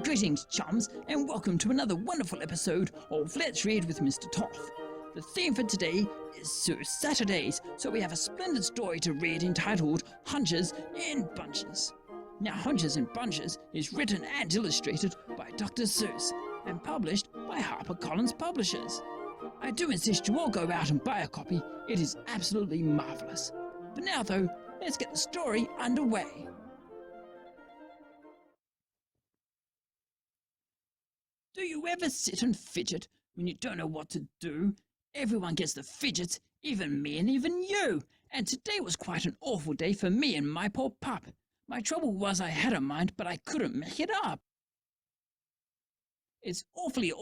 Greetings, chums, and welcome to another wonderful episode of Let's Read with Mr. Toff. The theme for today is Seuss Saturdays, so we have a splendid story to read entitled Hunches in Bunches. Now, Hunches in Bunches is written and illustrated by Dr. Seuss and published by HarperCollins Publishers. I do insist you all go out and buy a copy. It is absolutely marvellous. But now, though, let's get the story underway. Do you ever sit and fidget when you don't know what to do? Everyone gets the fidgets, even me and even you. And today was quite an awful day for me and my poor pup. My trouble was I had a mind, but I couldn't make it up. It's awfully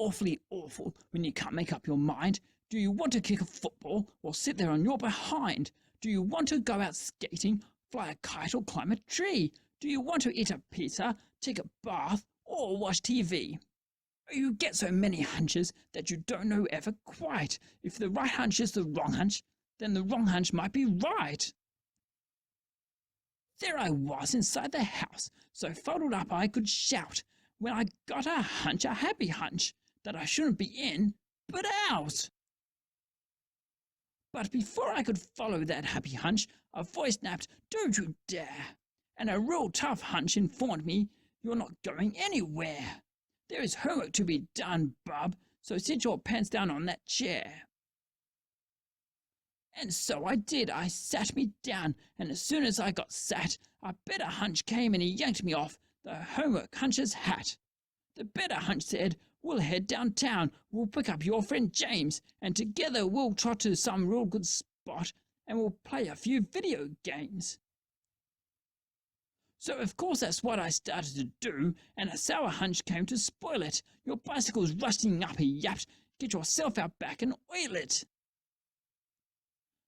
awful when you can't make up your mind. Do you want to kick a football or sit there on your behind? Do you want to go out skating, fly a kite or climb a tree? Do you want to eat a pizza, take a bath or watch TV? You get so many hunches that you don't know ever quite. If the right hunch is the wrong hunch, then the wrong hunch might be right. There I was inside the house, so fuddled up I could shout, when I got a hunch, a happy hunch, that I shouldn't be in, but out. But before I could follow that happy hunch, a voice snapped, "Don't you dare!" And a real tough hunch informed me, "You're not going anywhere. There is homework to be done, bub, so sit your pants down on that chair." And so I did. I sat me down, and as soon as I got sat, a better hunch came and he yanked me off the homework huncher's hat. The better hunch said, "We'll head downtown, we'll pick up your friend James, and together we'll trot to some real good spot, and we'll play a few video games." So of course that's what I started to do, and a sour hunch came to spoil it. "Your bicycle's rusting up," he yapped. "Get yourself out back and oil it."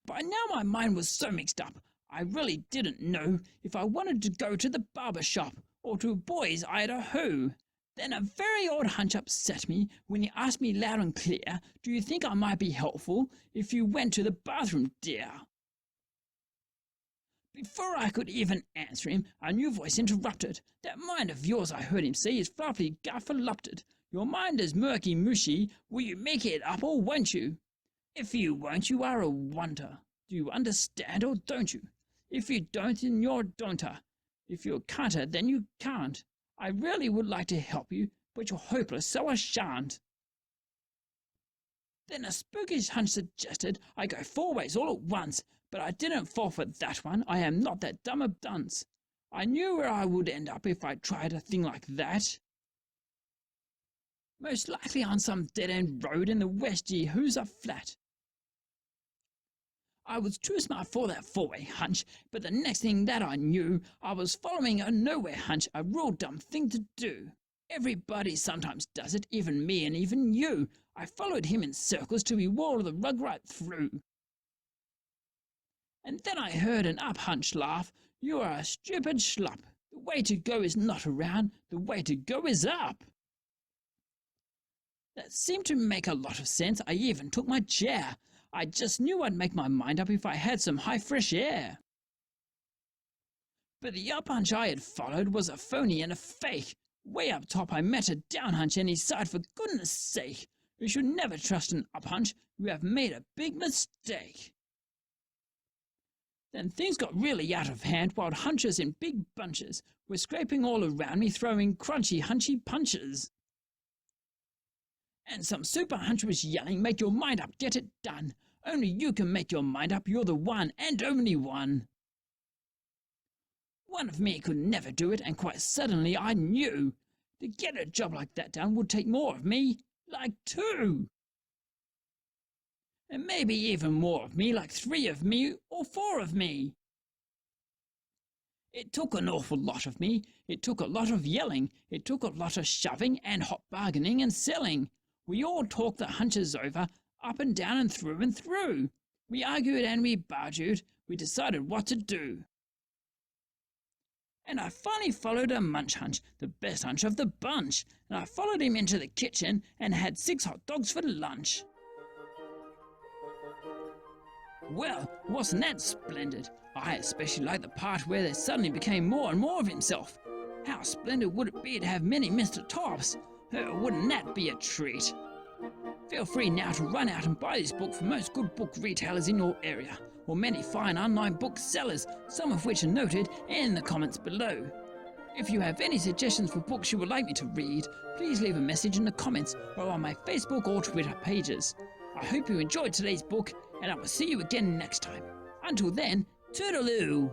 By now my mind was so mixed up, I really didn't know if I wanted to go to the barber shop or to Boys Idaho. Then a very odd hunch upset me when he asked me loud and clear, "Do you think I might be helpful if you went to the bathroom, dear?" Before I could even answer him, a new voice interrupted. "That mind of yours," I heard him say, "is fluffy gaffalupted. Your mind is murky mushy. Will you make it up or won't you? If you won't, you are a wonder. Do you understand or don't you? If you don't, then you're don'ter. If you can't, then you can't. I really would like to help you, but you're hopeless, so I shan't." Then a spookish hunch suggested I go 4 ways all at once, but I didn't fall for that one. I am not that dumb a dunce. I knew where I would end up if I tried a thing like that. Most likely on some dead-end road in the West Jehusa Flat. I was too smart for that 4-way hunch, but the next thing that I knew, I was following a nowhere hunch, a real dumb thing to do. Everybody sometimes does it, even me and even you. I followed him in circles till he wore the rug right through. And then I heard an up-hunch laugh. "You are a stupid schlup. The way to go is not around, the way to go is up." That seemed to make a lot of sense. I even took my chair. I just knew I'd make my mind up if I had some high fresh air. But the up-hunch I had followed was a phony and a fake. Way up top I met a down-hunch and he sighed, "For goodness sake, you should never trust an up-hunch. You have made a big mistake." Then things got really out of hand while hunches in big bunches were scraping all around me, throwing crunchy hunchy punches. And some super hunch was yelling, "Make your mind up, get it done. Only you can make your mind up, you're the one and only one." One of me could never do it, and quite suddenly I knew. To get a job like that done would take more of me, like 2. And maybe even more of me, like 3 of me or 4 of me. It took an awful lot of me. It took a lot of yelling. It took a lot of shoving and hot bargaining and selling. We all talked the hunches over, up and down and through and through. We argued and we bargued. We decided what to do. And I finally followed a munch hunch, the best hunch of the bunch, and I followed him into the kitchen and had 6 hot dogs for lunch. Well, wasn't that splendid? I especially like the part where there suddenly became more and more of himself. How splendid would it be to have many Mr. Toffs? Wouldn't that be a treat? Feel free now to run out and buy this book from most good book retailers in your area, or many fine online book sellers, some of which are noted in the comments below. If you have any suggestions for books you would like me to read, please leave a message in the comments or on my Facebook or Twitter pages. I hope you enjoyed today's book, and I will see you again next time. Until then, toodaloo!